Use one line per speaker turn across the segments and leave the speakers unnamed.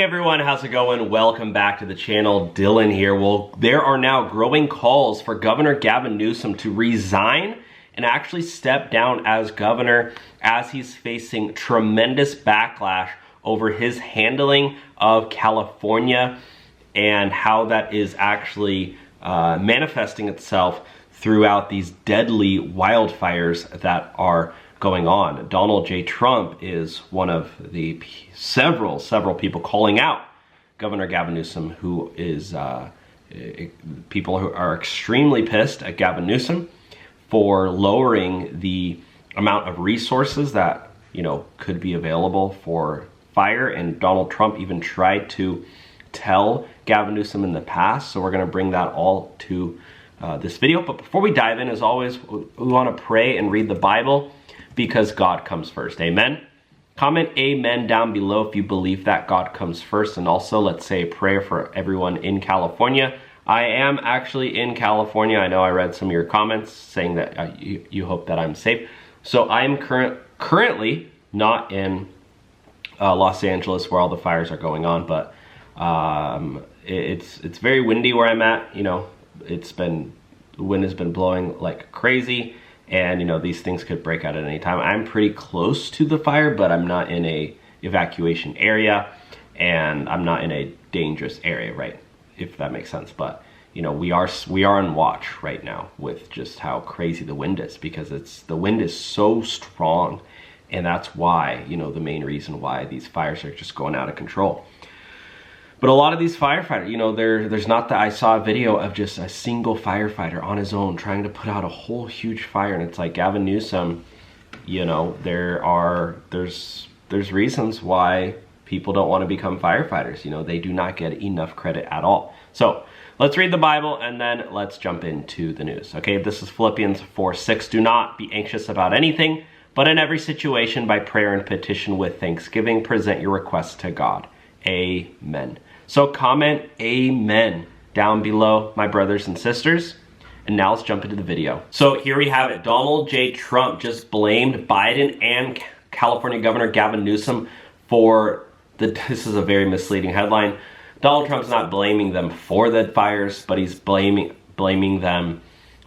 Hey everyone, how's it going? Welcome back to the channel. Dylan here. Well, there are now growing calls for Governor Gavin Newsom to resign and actually step down as governor, as he's facing tremendous backlash over his handling of California and how that is actually manifesting itself throughout these deadly wildfires that are going on. Donald J. Trump is one of the several people calling out Governor Gavin Newsom, who is people who are extremely pissed at Gavin Newsom for lowering the amount of resources that, you know, could be available for fire. And Donald Trump even tried to tell Gavin Newsom in the past. So we're going to bring that all to this video. But before we dive in, as always, we want to pray and read the Bible, because God comes first. Amen. Comment amen down below if you believe that God comes first. And also, let's say a prayer for everyone in California. I am actually in California. I know I read some of your comments saying that you hope that I'm safe. So I'm currently not in Los Angeles, where all the fires are going on, but it's very windy where I'm at. You know, the wind has been blowing like crazy. And, you know, these things could break out at any time. I'm pretty close to the fire, but I'm not in a evacuation area, and I'm not in a dangerous area, right? If that makes sense. But, you know, we are on watch right now with just how crazy the wind is, because the wind is so strong, and that's why, you know, the main reason why these fires are just going out of control. But a lot of these firefighters, you know, there's not that. I saw a video of just a single firefighter on his own trying to put out a whole huge fire, and it's like, Gavin Newsom, you know, there's reasons why people don't want to become firefighters. You know, they do not get enough credit at all. So let's read the Bible and then let's jump into the news. Okay, this is Philippians 4:6. Do not be anxious about anything, but in every situation by prayer and petition with thanksgiving present your requests to God. Amen. So comment amen down below, my brothers and sisters. And now let's jump into the video. So here we have it. Donald J. Trump just blamed Biden and California Governor Gavin Newsom for this is a very misleading headline. Donald Trump's not blaming them for the fires, but he's blaming them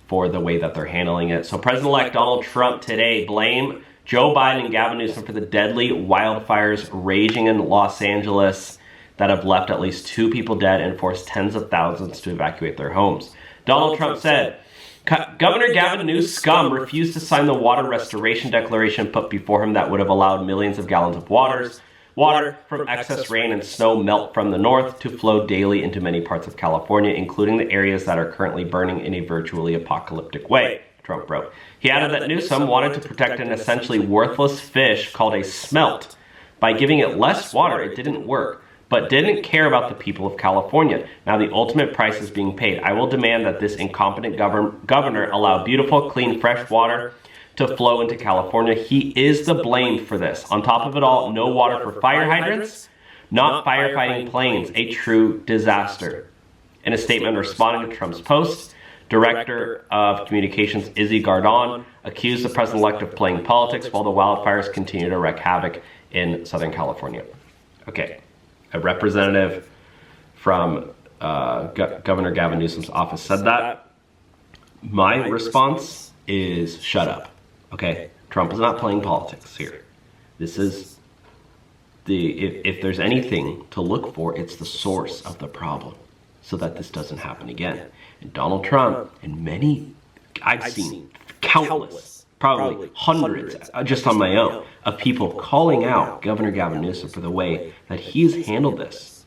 for the way that they're handling it. So President-elect Donald Trump today blamed Joe Biden and Gavin Newsom for the deadly wildfires raging in Los Angeles that have left at least 2 people dead and forced tens of thousands to evacuate their homes. Donald Trump said, Governor Gavin Newsom's scum refused to sign the water restoration declaration put before him that would have allowed millions of gallons of water from excess rain and snow melt from the north to flow daily into many parts of California, including the areas that are currently burning in a virtually apocalyptic way, Trump wrote. He added that Newsom wanted to protect an essentially worthless fish called a smelt. By giving it less water, it didn't work, but didn't care about the people of California. Now the ultimate price is being paid. I will demand that this incompetent governor allow beautiful, clean, fresh water to flow into California. He is the blame for this. On top of it all, no water for fire hydrants, not firefighting planes, a true disaster. In a statement responding to Trump's post, Director of Communications Izzy Gardner accused the president-elect of playing politics while the wildfires continue to wreak havoc in Southern California. Okay, a representative from Governor Gavin Newsom's office said that. My response is shut up. Okay, Trump is not playing politics here. This is if there's anything to look for, it's the source of the problem, so that this doesn't happen again. And Donald Trump and many, I've seen countless, probably hundreds, just on my own, of people calling out Governor Gavin Newsom for the way that he's handled this.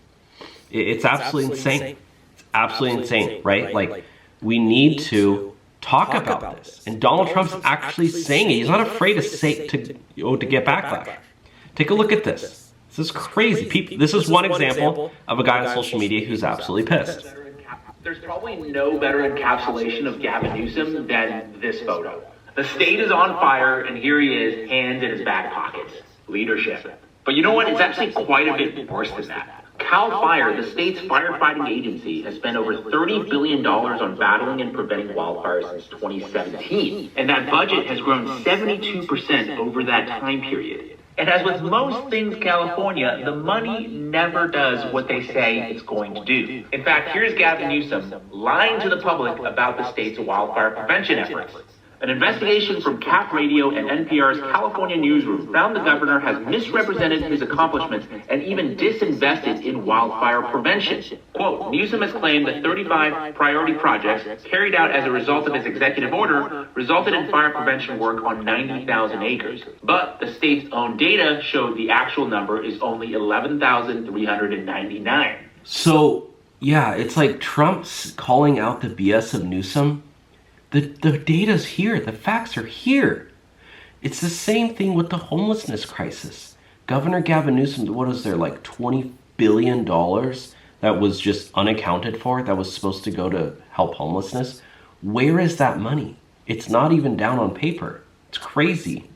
It's absolutely insane. It's absolutely insane, right? Like, we need to talk about this. And Donald Trump's actually saying it. He's not afraid to say to get backlash. Take a look at this. This is crazy. This is one example of a guy on social media who's absolutely pissed.
There's probably no better encapsulation of Gavin Newsom than this photo. The state is on fire, and here he is, hands in his back pockets. Leadership. But you know what? It's actually quite a bit worse than that. CAL FIRE, the state's firefighting agency, has spent over $30 billion on battling and preventing wildfires since 2017. And that budget has grown 72% over that time period. And as with most things California, the money never does what they say it's going to do. In fact, here's Gavin Newsom lying to the public about the state's wildfire prevention efforts. An investigation from Cap Radio and NPR's California newsroom found the governor has misrepresented his accomplishments and even disinvested in wildfire prevention. Quote, Newsom has claimed that 35 priority projects carried out as a result of his executive order resulted in fire prevention work on 90,000 acres. But the state's own data showed the actual number is only 11,399.
So, yeah, it's like Trump's calling out the BS of Newsom. The data's here. The facts are here. It's the same thing with the homelessness crisis. Governor Gavin Newsom, what is there, like $20 billion that was just unaccounted for, that was supposed to go to help homelessness? Where is that money? It's not even down on paper. It's crazy.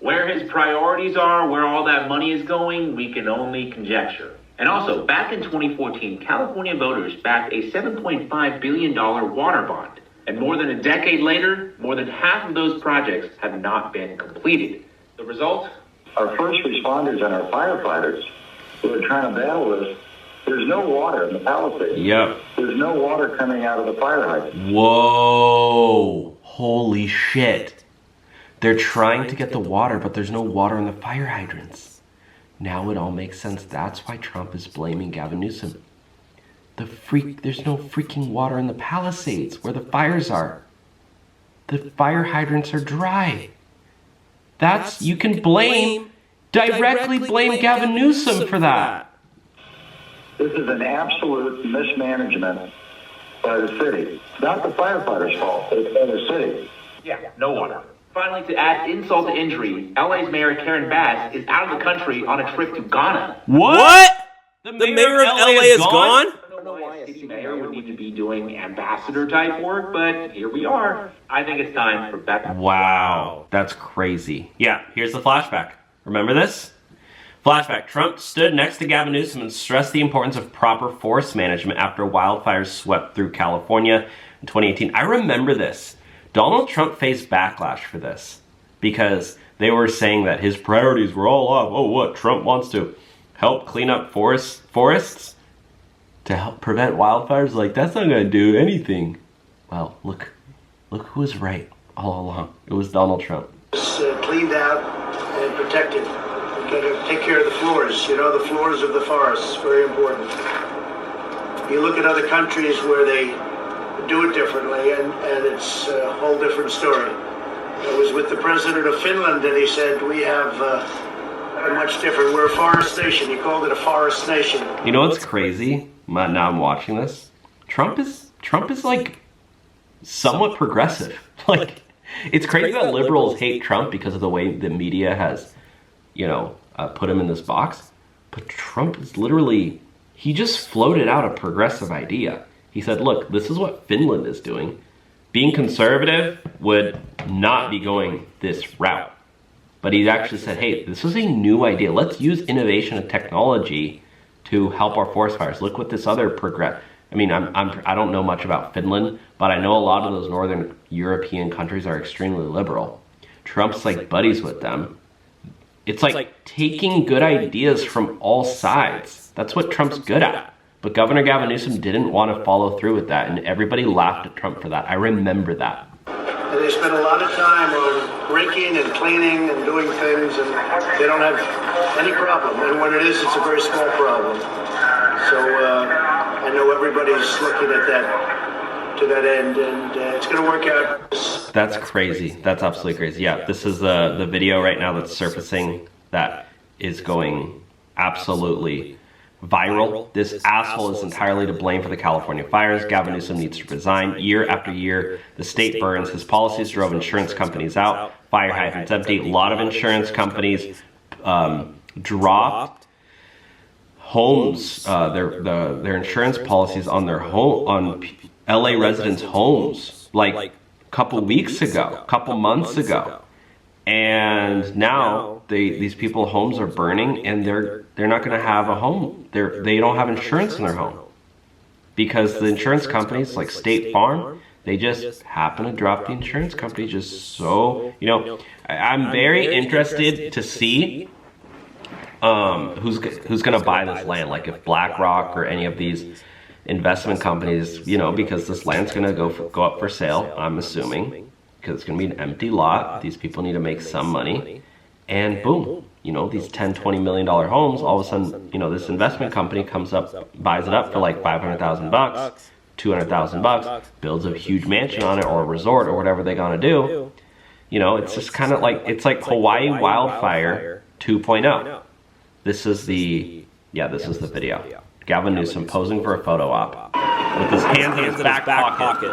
Where his priorities are, where all that money is going, we can only conjecture. And also, back in 2014, California voters backed a $7.5 billion water bond. And more than a decade later, more than half of those projects have not been completed. The result?
Our first responders and our firefighters who are trying to battle this, there's no water in the Palisades.
Yep.
There's no water coming out of the fire hydrant.
Whoa. Holy shit. They're trying to get the water, but there's no water in the fire hydrants. Now it all makes sense. That's why Trump is blaming Gavin Newsom. There's no freaking water in the Palisades where the fires are. The fire hydrants are dry. You can directly blame Gavin Newsom for that.
This is an absolute mismanagement by the city. It's not the firefighters' fault, it's by the city.
Yeah, no water. Finally, to add insult to injury, LA's Mayor Karen Bass is out of the country on a trip to Ghana.
What? The mayor of LA is gone?
I don't know why a city mayor would need to be doing ambassador type work, but here we are. I think it's time for Becca.
Wow, that's crazy. Yeah, here's the flashback. Remember this? Flashback. Trump stood next to Gavin Newsom and stressed the importance of proper forest management after wildfires swept through California in 2018. I remember this. Donald Trump faced backlash for this because they were saying that his priorities were all off. Oh, what? Trump wants to help clean up forests to help prevent wildfires? Like, that's not going to do anything. Well, look who was right all along. It was Donald Trump.
It's cleaned out and protected. You've got to take care of the floors. You know, the floors of the forests, very important. You look at other countries where they do it differently, and it's a whole different story. I was with the president of Finland, and he said, we have much different. We're a forest nation. He called it a forest nation.
You know what's crazy? Now I'm watching this. Trump is like somewhat progressive. Like, it's crazy that liberals hate Trump because of the way the media has, put him in this box. But Trump is literally, he just floated out a progressive idea. He said, look, this is what Finland is doing. Being conservative would not be going this route. But he actually said, hey, this is a new idea. Let's use innovation and technology to help our forest fires. Look what this other I don't know much about Finland, but I know a lot of those northern European countries are extremely liberal. Trump's like buddies with them. It's like taking good ideas from all sides. That's what Trump's good at. But Governor Gavin Newsom didn't want to follow through with that, and everybody laughed at Trump for that. I remember that.
And they spend a lot of time on raking and cleaning and doing things, and they don't have any problem. And when it is, it's a very small problem. So I know everybody's looking at that, to that end, and it's going to work out.
That's crazy. That's absolutely crazy. Yeah, this is the video right now that's surfacing that is going absolutely viral. This asshole is entirely to blame for the California fires. Gavin Newsom needs to resign. Year after year, the state burns. His policies drove insurance companies out. Fire hydrants empty. A lot of insurance companies dropped homes, their insurance policies on their home, on LA residents' homes, like a couple weeks ago, couple months ago. And now these people's homes are burning, and they're not going to have a home. They don't have insurance in their home because the insurance companies like State Farm, they just happen to drop the insurance company just so, I'm very interested to see who's going to buy this land? Like if BlackRock or any of these investment companies, you know, because this land's going to go up for sale, I'm assuming, because it's going to be an empty lot. These people need to make some money, and boom, you know, these 10, $20 million homes, all of a sudden, you know, this investment company comes up, buys it up for like $500,000, $200,000, builds a huge mansion on it or a resort or whatever they're gonna do. You know, it's just kind of like, it's like Hawaii wildfire 2.0. This is the video. Gavin Newsom posing for a photo op with his hands in his back pocket.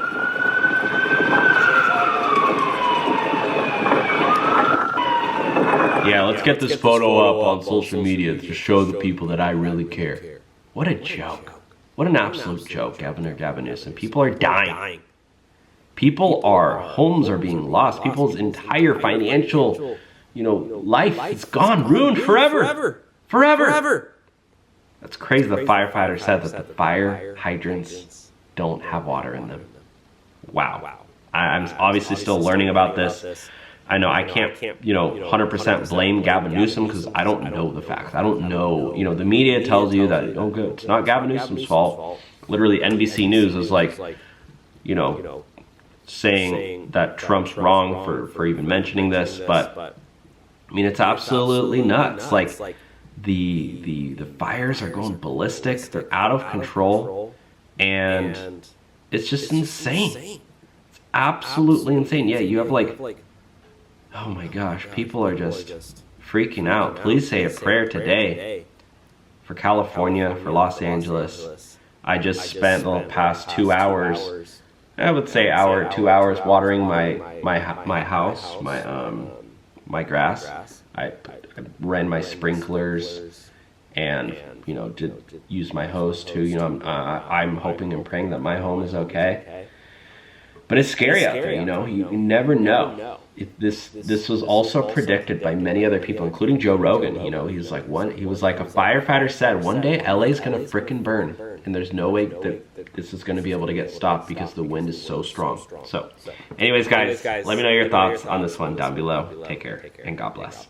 Yeah, let's get this photo up on social media to show the people that I really care. What a joke. What an absolute joke, Gavin Newsom. People are dying. Homes are being lost. People's entire financial, you know, life is gone, ruined forever. Forever. That's crazy. The firefighter said that the fire hydrants don't have water in them. Wow. I'm obviously still learning about this. I know I can't, you know, 100% blame Gavin Newsom because I don't know the facts. I don't know, you know, the media tells you that, oh, good, it's not Gavin Newsom's fault. Literally, NBC News is like, you know, saying that Trump's wrong for even mentioning this. But, I mean, it's absolutely nuts. Like, the fires are going ballistic. They're out of control. And it's just insane. It's absolutely insane. Yeah, you have like, oh my gosh, people are just freaking out. Please say a prayer today for California, for Los Angeles. I just spent the past 2 hours, I would say 2 hours watering my house, my grass. I ran my sprinklers and, you know, did use my hose too. You know, I'm hoping and praying that my home is okay. But it's scary out there, you know. You never know. This was also predicted by many other people, including Joe Rogan. You know, he was like a firefighter said, one day LA's gonna frickin' burn, and there's no way that this is gonna be able to get stopped because the wind is so strong. So, anyways, guys, let me know your thoughts on this one down below. Take care and God bless.